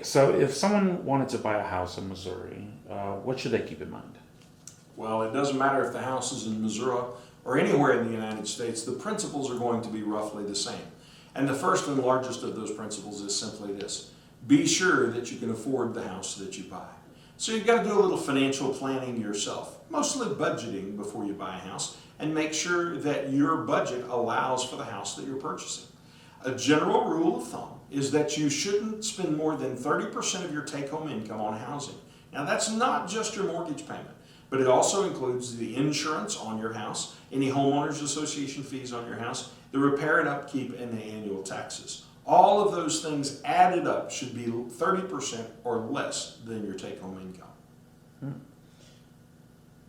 So if someone wanted to buy a house in Missouri, what should they keep in mind? Well, it doesn't matter if the house is in Missouri or anywhere in the United States, the principles are going to be roughly the same. And the first and largest of those principles is simply this: be sure that you can afford the house that you buy. So you've got to do a little financial planning yourself, mostly budgeting before you buy a house, and make sure that your budget allows for the house that you're purchasing. A general rule of thumb is that you shouldn't spend more than 30% of your take-home income on housing. Now, that's not just your mortgage payment, but it also includes the insurance on your house, any homeowners association fees on your house, the repair and upkeep, and the annual taxes. All of those things added up should be 30% or less than your take-home income.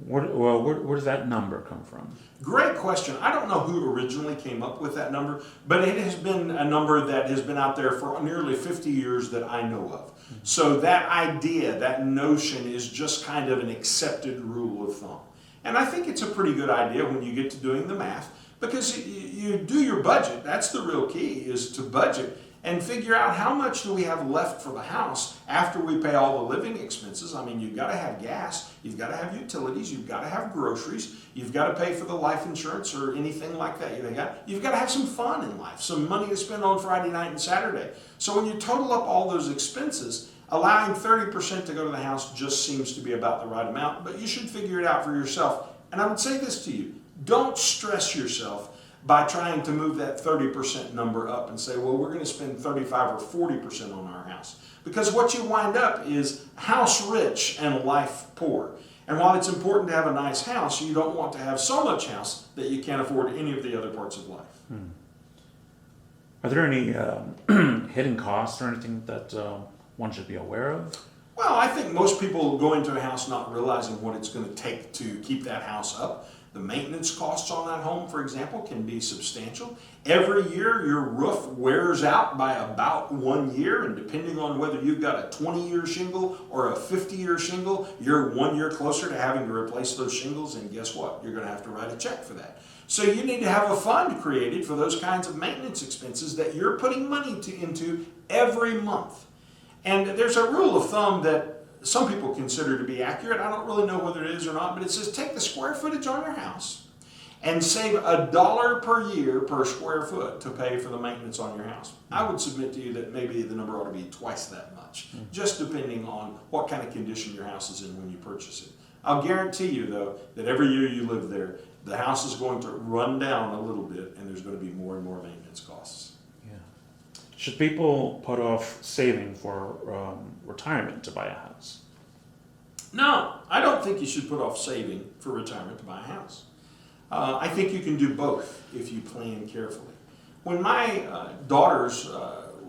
Where does that number come from? Great question. I don't know who originally came up with that number, but it has been a number that has been out there for nearly 50 years that I know of. So that idea, that notion is just kind of an accepted rule of thumb. And I think it's a pretty good idea when you get to doing the math, because you do your budget. That's the real key, is to budget and figure out how much do we have left for the house after we pay all the living expenses. I mean, you've got to have gas, you've got to have utilities, you've got to have groceries, you've got to pay for the life insurance or anything like that. You've got to have some fun in life, some money to spend on Friday night and Saturday. So when you total up all those expenses, allowing 30% to go to the house just seems to be about the right amount, but you should figure it out for yourself. And I would say this to you: don't stress yourself by trying to move that 30% number up and say, well, we're going to spend 35 or 40% on our house. Because what you wind up is house rich and life poor. And while it's important to have a nice house, you don't want to have so much house that you can't afford any of the other parts of life. Are there any hidden costs or anything that one should be aware of? Well, I think most people go into a house not realizing what it's going to take to keep that house up. The maintenance costs on that home, for example, can be substantial. Every year your roof wears out by about 1 year, and depending on whether you've got a 20-year shingle or a 50-year shingle, you're 1 year closer to having to replace those shingles, and guess what? You're going to have to write a check for that. So you need to have a fund created for those kinds of maintenance expenses that you're putting money into every month. And there's a rule of thumb that some people consider to be accurate. I don't really know whether it is or not, but it says take the square footage on your house and save $1 per year per square foot to pay for the maintenance on your house. I would submit to you that maybe the number ought to be twice that much, just depending on what kind of condition your house is in when you purchase it. I'll guarantee you, though, that every year you live there, the house is going to run down a little bit, and there's going to be more and more maintenance costs. Should people put off saving for retirement to buy a house? No, I don't think you should put off saving for retirement to buy a house. I think you can do both if you plan carefully. When my daughters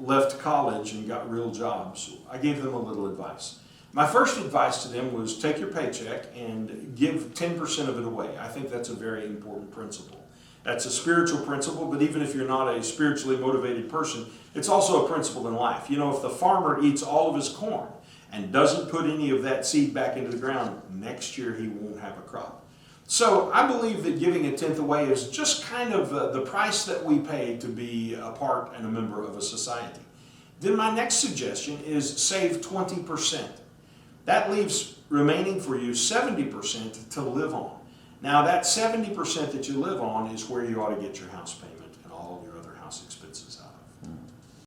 left college and got real jobs, I gave them a little advice. My first advice to them was take your paycheck and give 10% of it away. I think that's a very important principle. That's a spiritual principle, but even if you're not a spiritually motivated person, it's also a principle in life. You know, if the farmer eats all of his corn and doesn't put any of that seed back into the ground, next year he won't have a crop. So I believe that giving 1/10 away is just kind of the price that we pay to be a part and a member of a society. Then my next suggestion is save 20%. That leaves remaining for you 70% to live on. Now that 70% that you live on is where you ought to get your house payment.